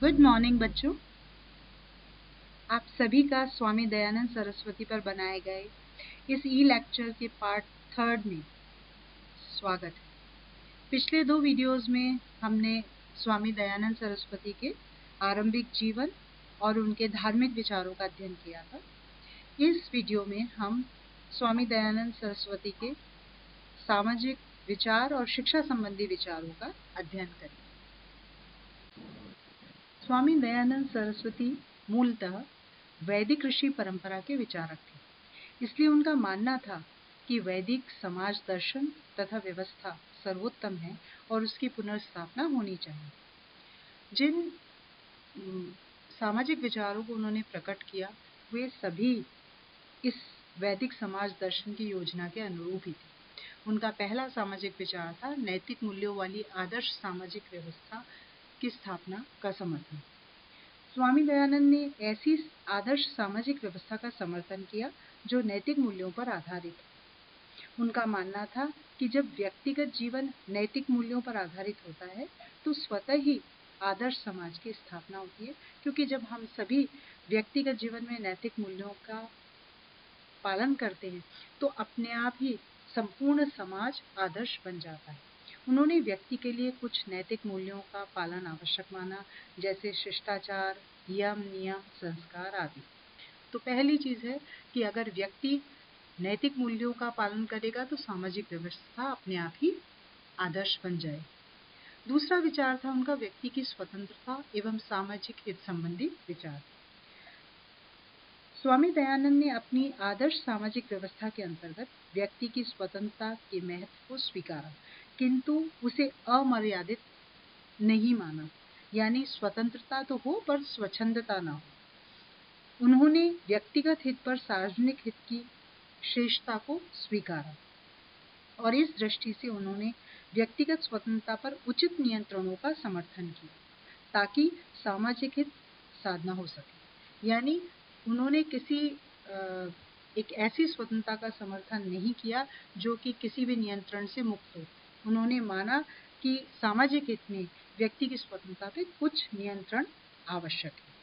Good morning बच्चों। आप सभी का स्वामी दयानंद सरस्वती पर बनाए गए इस ई लेक्चर के पार्ट 3 में स्वागत है। पिछले 2 वीडियोस में हमने स्वामी दयानंद सरस्वती के आरंभिक जीवन और उनके धार्मिक विचारों का अध्ययन किया था। इस वीडियो में हम स्वामी दयानंद सरस्वती के सामाजिक विचार और शिक्षा संबंधी विचारों का अध्ययन करेंगे। स्वामी दयानंद सरस्वती मूलतः वैदिक ऋषि परंपरा के विचारक थे। इसलिए उनका मानना था कि वैदिक समाज दर्शन तथा व्यवस्था सर्वोत्तम है और उसकी पुनर्स्थापना होनी चाहिए। जिन सामाजिक विचारों को उन्होंने प्रकट किया वे सभी इस वैदिक समाज दर्शन की योजना के अनुरूप ही थे। उनका पहला सामाजिक विचार था नैतिक मूल्यों वाली आदर्श सामाजिक व्यवस्था की स्थापना का समर्थन। स्वामी दयानंद ने ऐसी आदर्श सामाजिक व्यवस्था का समर्थन किया जो नैतिक मूल्यों पर आधारित है। उनका मानना था कि जब व्यक्तिगत जीवन नैतिक मूल्यों पर आधारित होता है तो स्वतः ही आदर्श समाज की स्थापना होती है, क्योंकि जब हम सभी व्यक्तिगत जीवन में नैतिक मूल्यों का पालन करते हैं तो अपने आप ही संपूर्ण समाज आदर्श बन जाता है। उन्होंने व्यक्ति के लिए कुछ नैतिक मूल्यों का पालन आवश्यक माना, जैसे शिष्टाचार, यम, नियम, संस्कार आदि। तो पहली चीज है कि अगर व्यक्ति नैतिक मूल्यों का पालन करेगा तो सामाजिक व्यवस्था अपने आप ही आदर्श बन जाए। दूसरा विचार था उनका व्यक्ति की स्वतंत्रता एवं सामाजिक हित संबंधी विचार। स्वामी दयानंद ने अपनी आदर्श सामाजिक व्यवस्था के अंतर्गत व्यक्ति की स्वतंत्रता के महत्व को स्वीकारा, किंतु उसे अमर्यादित नहीं माना। यानी स्वतंत्रता तो हो पर स्वच्छंदता ना हो। उन्होंने व्यक्तिगत हित पर सार्वजनिक हित की श्रेष्ठता को स्वीकारा और इस दृष्टि से उन्होंने व्यक्तिगत स्वतंत्रता पर उचित नियंत्रणों का समर्थन किया ताकि सामाजिक हित साधना हो सके। यानी उन्होंने किसी एक ऐसी स्वतंत्रता का समर्थन नहीं किया जो कि किसी भी नियंत्रण से मुक्त हो। उन्होंने माना कि सामाजिक हित में व्यक्ति की स्वतंत्रता पे कुछ नियंत्रण आवश्यक है।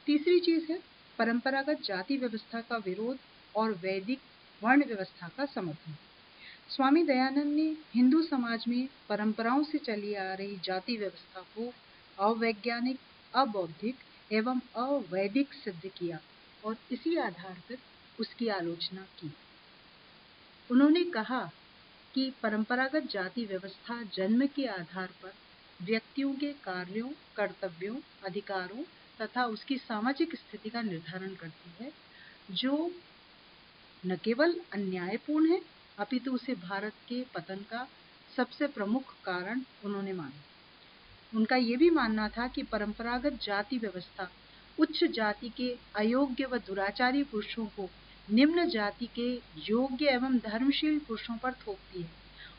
तीसरी चीज है परंपरागत जाति व्यवस्था का विरोध और वैदिक वर्ण व्यवस्था का समर्थन। स्वामी दयानंद ने हिंदू समाज में परंपराओं से चली आ रही जाति व्यवस्था को अवैज्ञानिक, अबौद्धिक एवं अवैदिक सिद्ध किया और इसी आधार पर उसकी आलोचना की। उन्होंने कहा कि परंपरागत जाति व्यवस्था जन्म के आधार पर व्यक्तियों के कार्यों, कर्तव्यों, अधिकारों तथा उसकी सामाजिक स्थिति का निर्धारण करती है, जो न केवल अन्यायपूर्ण है अपितु उसे भारत के पतन का सबसे प्रमुख कारण उन्होंने माना। उनका ये भी मानना था कि परंपरागत जाति व्यवस्था उच्च जाति के अयोग्य व दुराचारी पुरुषों को निम्न जाति के योग्य एवं धर्मशील पुरुषों पर थोपती है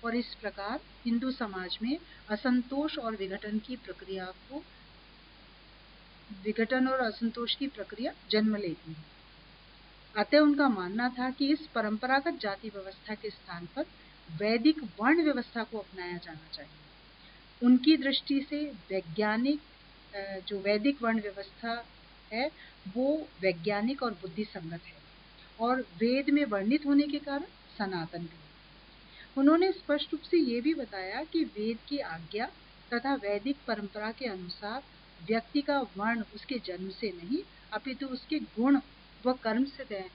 और इस प्रकार हिंदू समाज में असंतोष और असंतोष की प्रक्रिया जन्म लेती है। अतः उनका मानना था कि इस परंपरागत जाति व्यवस्था के स्थान पर वैदिक वर्ण व्यवस्था को अपनाया जाना चाहिए। उनकी दृष्टि से जो वैदिक वर्ण व्यवस्था है वो वैज्ञानिक और बुद्धि संगत है और वेद में वर्णित होने के कारण सनातन भी है। उन्होंने स्पष्ट रूप से ये भी बताया कि वेद की आज्ञा तथा वैदिक परंपरा के अनुसार व्यक्ति का वर्ण उसके जन्म से नहीं अपितु उसके गुण व कर्म से तय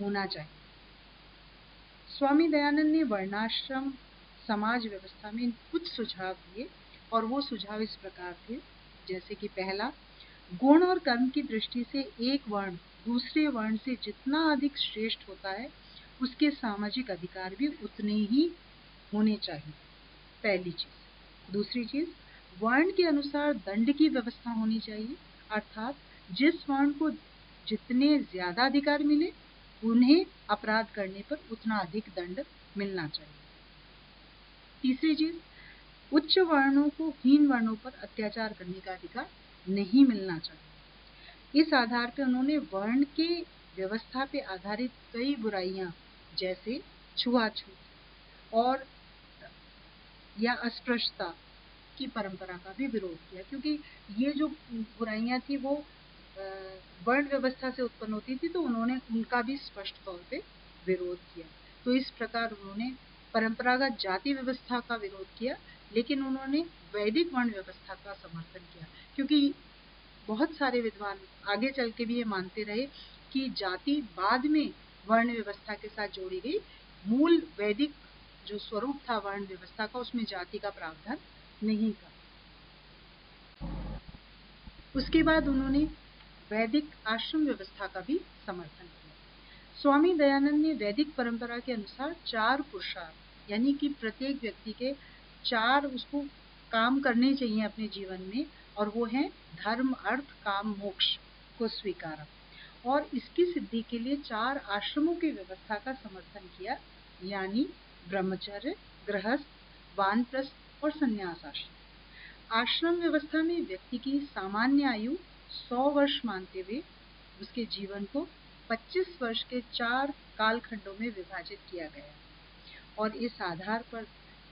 होना चाहिए। स्वामी दयानंद ने वर्णाश्रम समाज व्यवस्था में कुछ सुझाव दिए और वो सुझाव इस प्रकार थे, जैसे कि पहला, गुण और कर्म की दृष्टि से एक वर्ण दूसरे वर्ण से जितना अधिक श्रेष्ठ होता है उसके सामाजिक अधिकार भी उतने ही होने चाहिए, पहली चीज। दूसरी चीज, वर्ण के अनुसार दंड की व्यवस्था होनी चाहिए, अर्थात जिस वर्ण को जितने ज्यादा अधिकार मिले उन्हें अपराध करने पर उतना अधिक दंड मिलना चाहिए। तीसरी चीज, उच्च वर्णों को हीन वर्णों पर अत्याचार करने का अधिकार नहीं मिलना चाहिए। इस आधार पर उन्होंने वर्ण के व्यवस्था पे आधारित कई बुराइयां जैसे छुआछूत और या अस्पृश्यता की परंपरा का भी विरोध किया, क्योंकि ये जो बुराइयां थी वो वर्ण व्यवस्था से उत्पन्न होती थी, तो उन्होंने उनका भी स्पष्ट तौर पे विरोध किया। तो इस प्रकार उन्होंने परंपरागत जाति व्यवस्था का विरोध किया, लेकिन उन्होंने वैदिक वर्ण व्यवस्था का समर्थन किया, क्योंकि बहुत सारे विद्वान आगे चल के भी ये मानते रहे कि जाति बाद में वर्ण व्यवस्था के साथ जोड़ी गई, मूल वैदिक जो स्वरूप था वर्ण व्यवस्था का उसमें जाति का प्रावधान नहीं था। उसके बाद उन्होंने वैदिक आश्रम व्यवस्था का भी समर्थन किया। स्वामी दयानंद ने वैदिक परंपरा के अनुसार 4 पुरुषार्थ, यानी कि प्रत्येक व्यक्ति के 4 उसको काम करने चाहिए अपने जीवन में, और वो है धर्म, अर्थ, काम, मोक्ष को स्वीकारा, और इसकी सिद्धि के लिए 4 आश्रमों की व्यवस्था का समर्थन किया, यानी ब्रह्मचर्य, गृहस्थ, वानप्रस्थ और संन्यास आश्रम। आश्रम व्यवस्था में व्यक्ति की सामान्य आयु 100 वर्ष मानते हुए उसके जीवन को 25 वर्ष के 4 कालखंडों में विभाजित किया गया, और इस आधार पर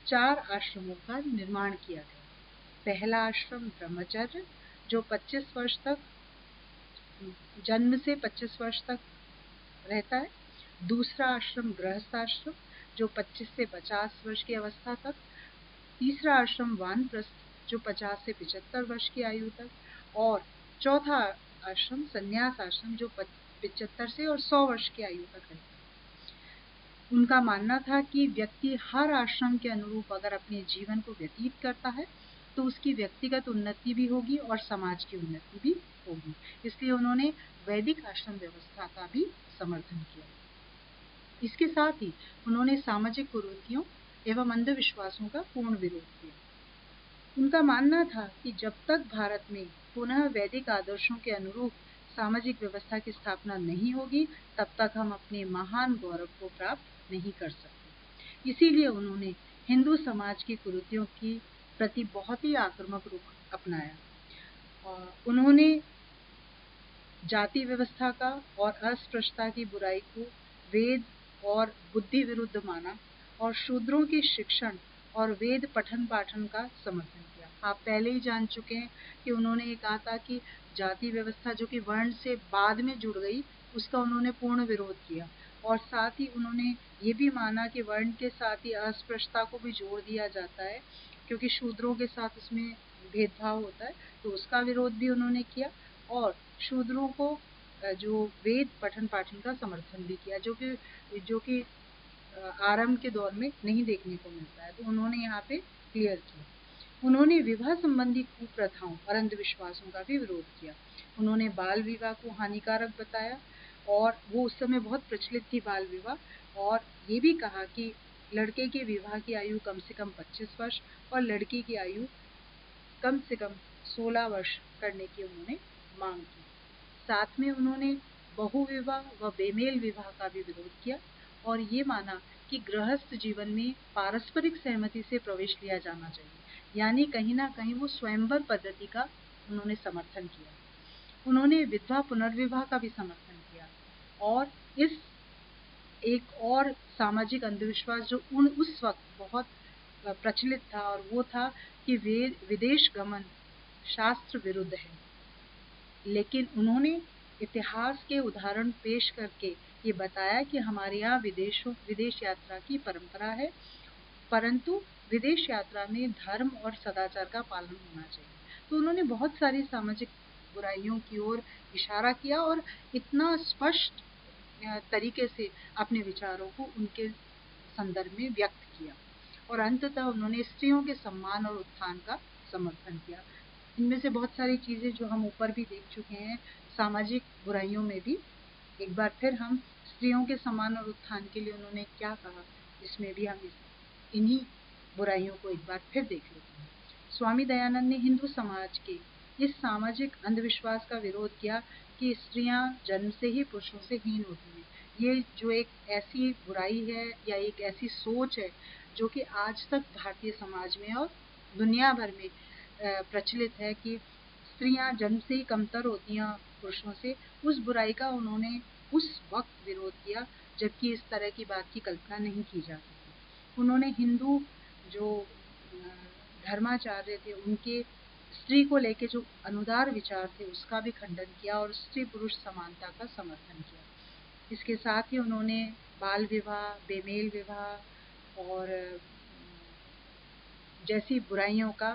4 आश्रमों का निर्माण किया गया। पहला आश्रम ब्रह्मचर्य, जो 25 वर्ष तक, जन्म से 25 वर्ष तक रहता है। दूसरा आश्रम गृहस्थ आश्रम, जो 25 से 50 वर्ष की अवस्था तक। तीसरा आश्रम वानप्रस्थ, जो 50 से 75 वर्ष की आयु तक। और चौथा आश्रम संन्यास आश्रम, जो 75 से और 100 वर्ष की आयु तक रहता है। उनका मानना था कि व्यक्ति हर आश्रम के अनुरूप अगर अपने जीवन को व्यतीत करता है तो उसकी व्यक्तिगत उन्नति भी होगी और समाज की उन्नति भी होगी। इसलिए उन्होंने वैदिक आश्रम व्यवस्था का भी समर्थन किया। इसके साथ ही उन्होंने सामाजिक कुरीतियों एवं अंधविश्वासों का पूर्ण विरोध किया। उनका मानना था कि जब तक भारत में पुनः वैदिक आदर्शों के अनुरूप सामाजिक व्यवस्था की स्थापना नहीं होगी, तब तक हम अपने महान गौरव को प्राप्त नहीं कर सकते। इसीलिए उन्होंने हिंदू समाज की कुरीतियों की प्रति बहुत ही आक्रामक रुख अपनाया। उन्होंने जाति व्यवस्था का और अस्पृश्यता की बुराई को वेद और बुद्धि विरुद्ध माना, और शूद्रों के शिक्षण और वेद पठन पाठन का समर्थन किया। आप पहले ही जान चुके हैं कि उन्होंने ये कहा था कि जाति व्यवस्था जो कि वर्ण से बाद में जुड़ गई, उसका उन्होंने पूर्ण विरोध किया, और साथ ही उन्होंने ये भी माना कि वर्ण के साथ ही अस्पृश्यता को भी जोड़ दिया जाता है, क्योंकि शूद्रों के साथ उसमें भेदभाव होता है, तो उसका विरोध भी उन्होंने किया। और शूद्रों को जो वेद पठन पाठन का समर्थन भी किया, जो कि आरंभ के दौर में नहीं देखने को मिलता है, तो उन्होंने यहाँ पे क्लियर किया। उन्होंने विवाह संबंधी कुप्रथाओं और अंधविश्वासों का भी विरोध किया। उन्होंने बाल विवाह को हानिकारक बताया, और वो उस समय बहुत प्रचलित थी बाल विवाह, और ये भी कहा कि लड़के के विवाह की आयु कम से कम 25 वर्ष और लड़की की आयु कम से कम 16 वर्ष करने की उन्होंने मांग की। साथ में उन्होंने बहु विवाह व बेमेल विवाह का भी विरोध किया, और ये माना कि गृहस्थ जीवन में पारस्परिक सहमति से प्रवेश लिया जाना चाहिए, यानी कहीं ना कहीं वो स्वयंवर पद्धति का उन्होंने समर्थन किया। उन्होंने विधवा पुनर्विवाह का भी समर्थन किया, और इस एक और सामाजिक अंधविश्वास जो उस वक्त बहुत प्रचलित था, और वो था कि विदेश गमन शास्त्र विरुद्ध है। लेकिन उन्होंने इतिहास के उदाहरण पेश करके ये बताया कि हमारे यहाँ विदेश यात्रा की परंपरा है, परंतु विदेश यात्रा में धर्म और सदाचार का पालन होना चाहिए। तो उन्होंने बहुत सारी सामाजिक बुराइयों की ओर इशारा किया, और इतना स्पष्ट तरीके से अपने विचारों को उनके संदर्भ में व्यक्त किया, और अंततः उन्होंने स्त्रियों के सम्मान और उत्थान का समर्थन किया। इनमें से बहुत सारी चीज़ें जो हम ऊपर भी देख चुके हैं सामाजिक बुराइयों में भी, एक बार फिर हम स्त्रियों के सम्मान और उत्थान के लिए उन्होंने क्या कहा, इसमें भी हम इन्हीं बुराइयों को एक बार फिर देख लेते हैं। स्वामी दयानंद ने हिंदू समाज के इस सामाजिक अंधविश्वास का विरोध किया कि स्त्रियां जन्म से ही पुरुषों से हीन होती हैं। ये जो एक ऐसी बुराई है या एक ऐसी सोच है जो कि आज तक भारतीय समाज में और दुनिया भर में प्रचलित है कि स्त्रियां जन्म से ही कमतर होती हैं पुरुषों से, उस बुराई का उन्होंने उस वक्त विरोध किया जबकि इस तरह की बात की कल्पना नहीं की जा सकती। उन्होंने हिंदू जो धर्माचार्य थे उनके स्त्री को लेके जो अनुदार विचार थे उसका भी खंडन किया और स्त्री पुरुष समानता का समर्थन किया। इसके साथ ही उन्होंने बाल विवाह, बेमेल विवाह और जैसी बुराइयों का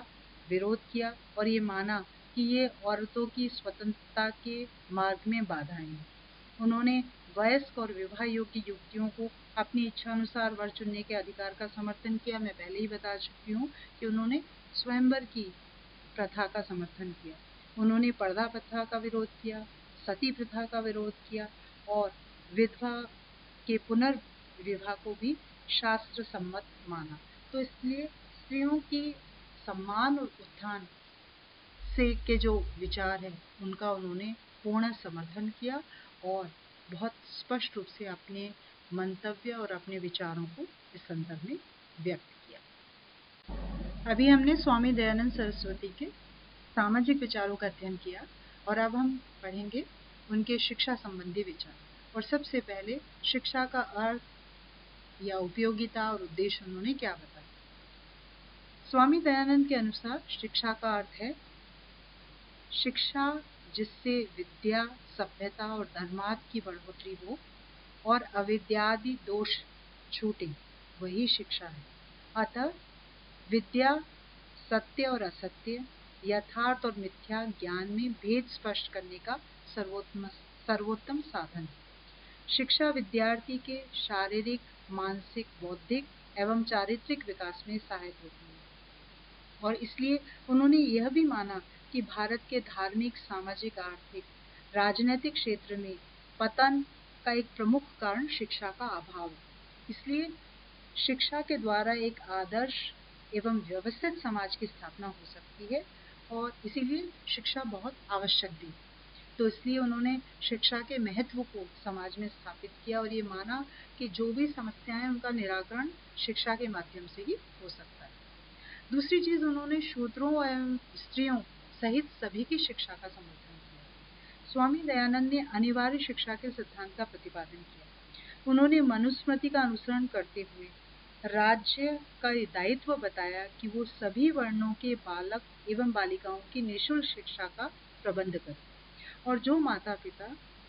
विरोध किया और ये माना कि ये औरतों की स्वतंत्रता के मार्ग में बाधाएं हैं। उन्होंने वयस्क और विवाह योग्य युवतियों को अपनी इच्छानुसार वर चुनने के अधिकार का समर्थन किया। मैं पहले ही बता चुकी हूँ कि उन्होंने स्वयंवर की प्रथा का समर्थन किया। उन्होंने पर्दा प्रथा का विरोध किया, सती प्रथा का विरोध किया और विधवा के पुनर्विवाह को भी शास्त्र सम्मत माना। तो इसलिए स्त्रियों की सम्मान और उत्थान से के जो विचार है उनका उन्होंने पूर्ण समर्थन किया और बहुत स्पष्ट रूप से अपने मंतव्य और अपने विचारों को इस संदर्भ में व्यक्त किया। अभी हमने स्वामी दयानंद सरस्वती के सामाजिक विचारों का अध्ययन किया और अब हम पढ़ेंगे उनके शिक्षा संबंधी विचार। और सबसे पहले शिक्षा का अर्थ या उपयोगिता और उद्देश्य उन्होंने क्या बताया। स्वामी दयानंद के अनुसार शिक्षा का अर्थ है शिक्षा जिससे विद्या, सभ्यता और धर्मार्थ की बढ़ोतरी हो और अविद्यादि दोष छूटे, वही शिक्षा है। अतः विद्या सत्य और असत्य, यथार्थ और मिथ्या ज्ञान में भेद स्पष्ट करने का सर्वोत्तम साधन है। शिक्षा विद्यार्थी के शारीरिक, मानसिक, बौद्धिक एवं चारित्रिक विकास में सहायक होती है और इसलिए उन्होंने यह भी माना कि भारत के धार्मिक, सामाजिक, आर्थिक, राजनीतिक क्षेत्र में पतन का एक प्रमुख कारण शिक्षा का अभाव है। इसलिए शिक्षा के द्वारा एक आदर्श एवं व्यवस्थित समाज की स्थापना हो सकती है और इसीलिए शिक्षा बहुत आवश्यक भी है। तो इसलिए उन्होंने शिक्षा के महत्व को समाज में स्थापित किया और ये माना कि जो भी समस्याएं हैं उनका निराकरण शिक्षा के माध्यम से ही हो सकता है। दूसरी चीज, उन्होंने शूद्रों एवं स्त्रियों सहित सभी की शिक्षा का समर्थन किया। स्वामी दयानंद ने अनिवार्य शिक्षा के सिद्धांत का प्रतिपादन किया। उन्होंने मनुस्मृति का अनुसरण करते हुए राज्य का दायित्व बताया कि वो सभी वर्णों के बालक एवं बालिकाओं की निःशुल्क शिक्षा का प्रबंध करे और जो माता पिता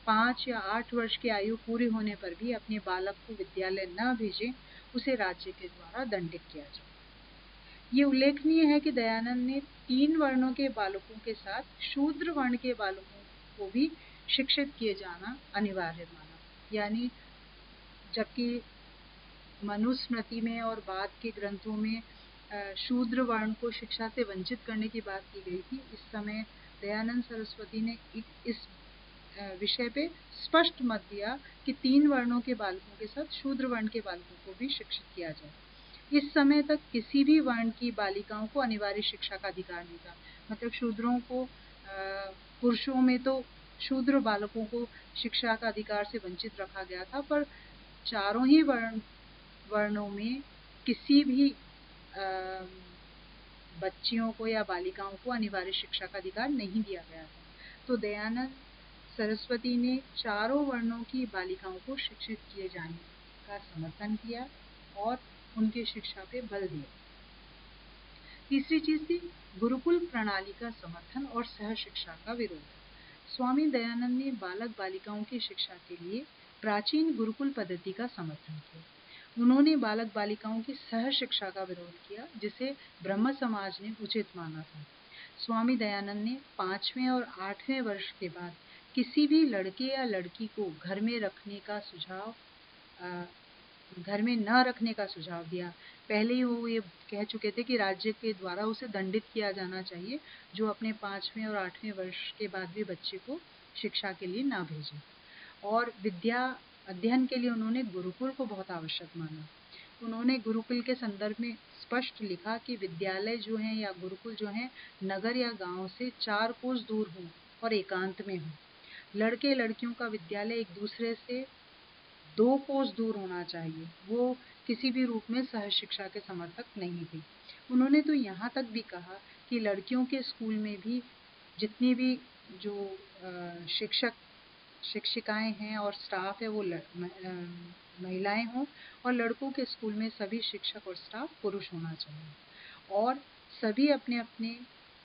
5 या 8 वर्ष की आयु पूरी होने पर भी अपने बालक को विद्यालय न भेजें, उसे राज्य के द्वारा दंडित किया जाए। ये उल्लेखनीय है कि दयानंद ने 3 वर्णों के बालकों के साथ शूद्र वर्ण के बालकों को भी शिक्षित किए जाना अनिवार्य माना। यानी जबकि मनुस्मृति में और बाद के ग्रंथों में शूद्र वर्ण को शिक्षा से वंचित करने की बात की गई थी, इस समय दयानंद सरस्वती ने इस विषय पे स्पष्ट मत दिया कि 3 वर्णों के बालकों के साथ शूद्र वर्ण के बालकों को भी शिक्षित किया जाए। इस समय तक किसी भी वर्ण की बालिकाओं को अनिवार्य शिक्षा का अधिकार नहीं था। मतलब शूद्रों को, पुरुषों में तो शूद्र बालकों को शिक्षा का अधिकार से वंचित रखा गया था, पर चारों ही वर्णों में किसी भी बच्चियों को या बालिकाओं को अनिवार्य शिक्षा का अधिकार नहीं दिया गया था। तो दयानंद सरस्वती ने चारों वर्णों की बालिकाओं को शिक्षित किए जाने का समर्थन किया और उनकी शिक्षा पे बल दिया। तीसरी चीज थी गुरुकुल प्रणाली का समर्थन और सह शिक्षा का विरोध। स्वामी दयानंद ने बालक बालिकाओं की शिक्षा के लिए प्राचीन गुरुकुल पद्धति का समर्थन किया। उन्होंने बालक बालिकाओं की सह शिक्षा का विरोध किया, जिसे ब्रह्म समाज ने उचित माना था। स्वामी दयानंद ने 5वें और 8वें वर्ष के बाद किसी भी लड़के या लड़की को घर में न रखने का सुझाव दिया। पहले ही वो ये कह चुके थे कि राज्य के द्वारा उसे दंडित किया जाना चाहिए जो अपने 5वें और 8वें वर्ष के बाद भी बच्चे को शिक्षा के लिए ना भेजे। और विद्या अध्ययन के लिए उन्होंने गुरुकुल को बहुत आवश्यक माना। उन्होंने गुरुकुल के संदर्भ में स्पष्ट लिखा कि विद्यालय जो हैं या गुरुकुल जो हैं नगर या गांव से 4 कोस दूर हों और एकांत में हों। लड़के लड़कियों का विद्यालय एक दूसरे से 2 कोस दूर होना चाहिए। वो किसी भी रूप में सह शिक्षा के समर्थक नहीं थे। उन्होंने तो यहाँ तक भी कहा कि लड़कियों के स्कूल में भी जितनी भी जो शिक्षिकाएं हैं और स्टाफ है वो महिलाएं हों और लड़कों के स्कूल में सभी शिक्षक और स्टाफ पुरुष होना चाहिए और सभी अपने अपने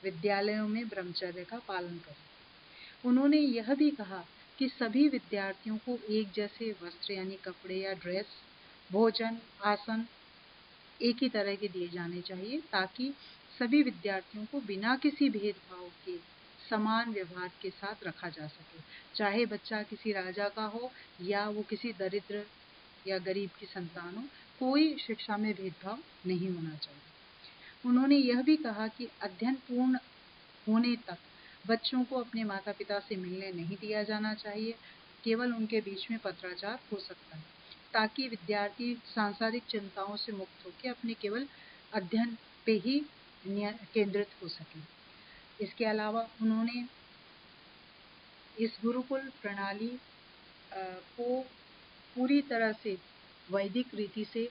विद्यालयों में ब्रह्मचर्य का पालन करें। उन्होंने यह भी कहा कि सभी विद्यार्थियों को एक जैसे वस्त्र यानी कपड़े या ड्रेस, भोजन, आसन एक ही तरह के दिए जाने चाहिए ताकि सभी विद्यार्थियों को बिना किसी भेदभाव के समान व्यवहार के साथ रखा जा सके, चाहे बच्चा किसी राजा का हो या वो किसी दरिद्र या गरीब की संतान हो, कोई शिक्षा में भेदभाव नहीं होना चाहिए। उन्होंने यह भी कहा कि अध्ययन पूर्ण होने तक बच्चों को अपने माता पिता से मिलने नहीं दिया जाना चाहिए, केवल उनके बीच में पत्राचार हो सकता है ताकि विद्यार्थी सांसारिक चिंताओं से मुक्त होकर अपने केवल अध्ययन पे ही केंद्रित हो सके। इसके अलावा उन्होंने इस गुरुकुल प्रणाली को पूरी तरह से वैदिक रीति से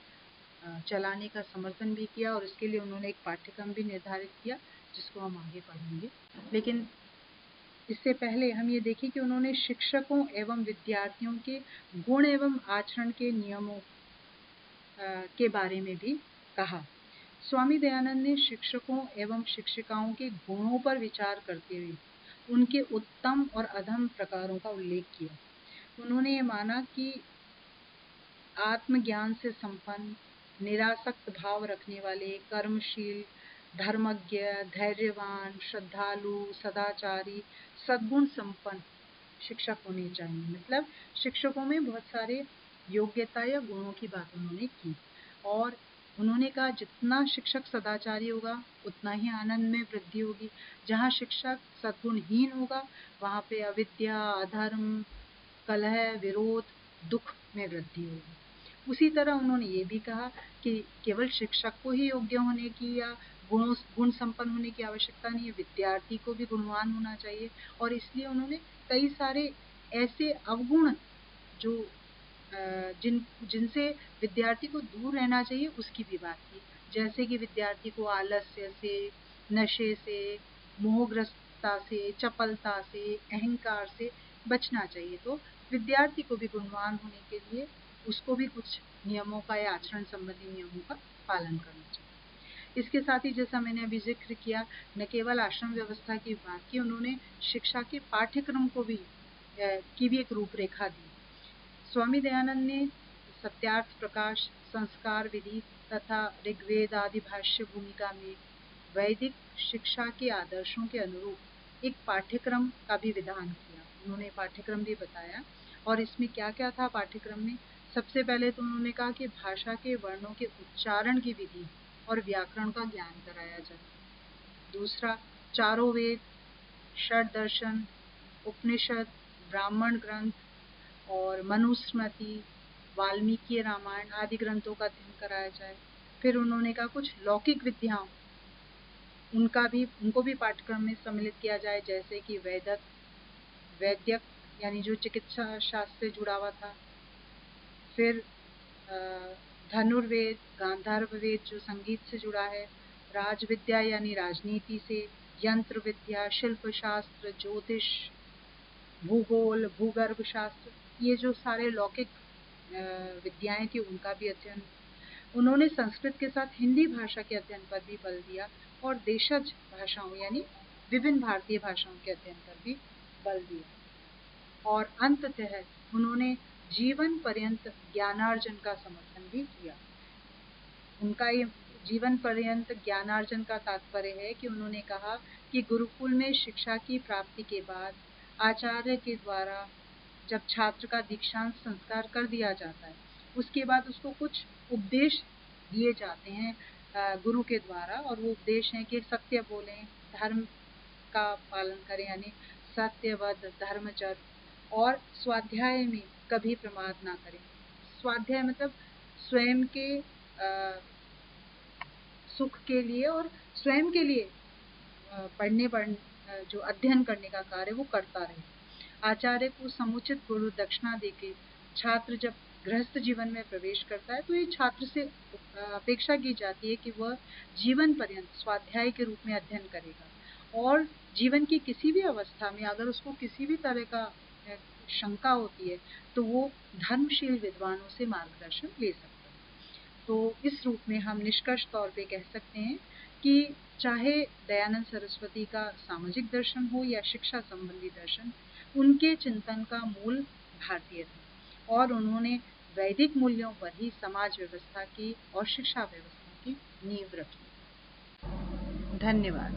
चलाने का समर्थन भी किया और इसके लिए उन्होंने एक पाठ्यक्रम भी निर्धारित किया जिसको हम आगे पढ़ेंगे। लेकिन इससे पहले हम ये देखें कि उन्होंने शिक्षकों एवं विद्यार्थियों के गुण एवं आचरण के नियमों के बारे में भी कहा। स्वामी दयानंद ने शिक्षकों एवं शिक्षिकाओं के गुणों पर विचार करते हुए उनके उत्तम और अधम प्रकारों का उल्लेख किया। उन्होंने ये माना कि आत्मज्ञान से संपन्न, निरासक्त भाव रखने वाले, कर्मशील, धर्मज्ञ, धैर्यवान, श्रद्धालु, सदाचारी, सद्गुण संपन्न शिक्षक होने चाहिए। मतलब शिक्षकों में बहुत सारे योग्यता या गुणों की बात उन्होंने की और उन्होंने कहा जितना शिक्षक सदाचारी होगा उतना ही आनंद में वृद्धि होगी। जहाँ शिक्षक सद्गुणहीन होगा वहाँ पे अविद्या, अधर्म, कलह, विरोध, दुख में वृद्धि होगी। उसी तरह उन्होंने ये भी कहा कि केवल शिक्षक को ही योग्य होने की या गुण संपन्न होने की आवश्यकता नहीं है, विद्यार्थी को भी गुणवान होना चाहिए। और इसलिए उन्होंने कई सारे ऐसे अवगुण जो जिनसे विद्यार्थी को दूर रहना चाहिए उसकी भी बात की, जैसे कि विद्यार्थी को आलस्य से, नशे से, मोहग्रस्तता से, चपलता से, अहंकार से बचना चाहिए। तो विद्यार्थी को भी गुणवान होने के लिए उसको भी कुछ नियमों का या आचरण संबंधी नियमों का पालन करना चाहिए। इसके साथ ही जैसा मैंने अभी जिक्र किया, न केवल आश्रम व्यवस्था की बात की, उन्होंने शिक्षा के पाठ्यक्रम को भी की भी एक रूपरेखा दी। स्वामी दयानंद ने सत्यार्थ प्रकाश, संस्कार विधि तथा ऋग्वेद आदि भाष्य भूमिका में वैदिक शिक्षा के आदर्शों के अनुरूप एक पाठ्यक्रम का भी विधान किया। उन्होंने पाठ्यक्रम भी बताया और इसमें क्या क्या था पाठ्यक्रम में। सबसे पहले तो उन्होंने कहा कि भाषा के वर्णों के उच्चारण की विधि और व्याकरण का ज्ञान कराया जाए। दूसरा, चारों वेद, षड दर्शन, उपनिषद, ब्राह्मण ग्रंथ और मनुस्मृति, वाल्मीकि रामायण आदि ग्रंथों का अध्ययन कराया जाए। फिर उन्होंने कहा कुछ लौकिक विद्याओं उनको भी पाठ्यक्रम में सम्मिलित किया जाए, जैसे कि वैद्यक यानी जो चिकित्सा शास्त्र से जुड़ा हुआ था। फिर धनुर्वेद, गांधर्व वेद जो संगीत से जुड़ा है, राजविद्या यानी राजनीति से, यंत्र विद्या, शिल्प शास्त्र, ज्योतिष, भूगोल, भूगर्भ शास्त्र, ये जो सारे लौकिक विद्याएं थी उनका भी अध्ययन। उन्होंने संस्कृत के साथ हिंदी भाषा के अध्ययन पर भी बल दिया और देशज भाषाओं यानी विभिन्न भारतीय भाषाओं के अध्ययन पर भी बल दिया। और अंततः उन्होंने जीवन पर्यंत ज्ञानार्जन का समर्थन भी किया। उनका ये जीवन पर्यंत ज्ञानार्जन का तात्पर्य है कि उन्होंने कहा कि गुरुकुल में शिक्षा की प्राप्ति के बाद आचार्य के द्वारा जब छात्र का दीक्षांत संस्कार कर दिया जाता है, उसके बाद उसको कुछ उपदेश दिए जाते हैं गुरु के द्वारा, और वो उपदेश हैं कि सत्य बोलें, धर्म का पालन करें यानी सत्यवद, धर्मचर्य, और स्वाध्याय में कभी प्रमाद ना करें। स्वाध्याय मतलब स्वयं के सुख के लिए और स्वयं के लिए जो अध्ययन करने का कार्य वो करता रहे। आचार्य को समुचित गुरु दक्षिणा देके छात्र जब गृहस्थ जीवन में प्रवेश करता है तो ये छात्र से अपेक्षा की जाती है कि वह जीवन पर्यंत स्वाध्याय के रूप में अध्ययन करेगा और जीवन की किसी भी अवस्था में अगर उसको किसी भी तरह का शंका होती है तो वो धर्मशील विद्वानों से मार्गदर्शन ले सकता है। तो इस रूप में हम निष्कर्ष तौर पे कह सकते हैं कि चाहे दयानंद सरस्वती का सामाजिक दर्शन हो या शिक्षा संबंधी दर्शन, उनके चिंतन का मूल भारतीय था और उन्होंने वैदिक मूल्यों पर ही समाज व्यवस्था की और शिक्षा व्यवस्था की नींव रखी। धन्यवाद।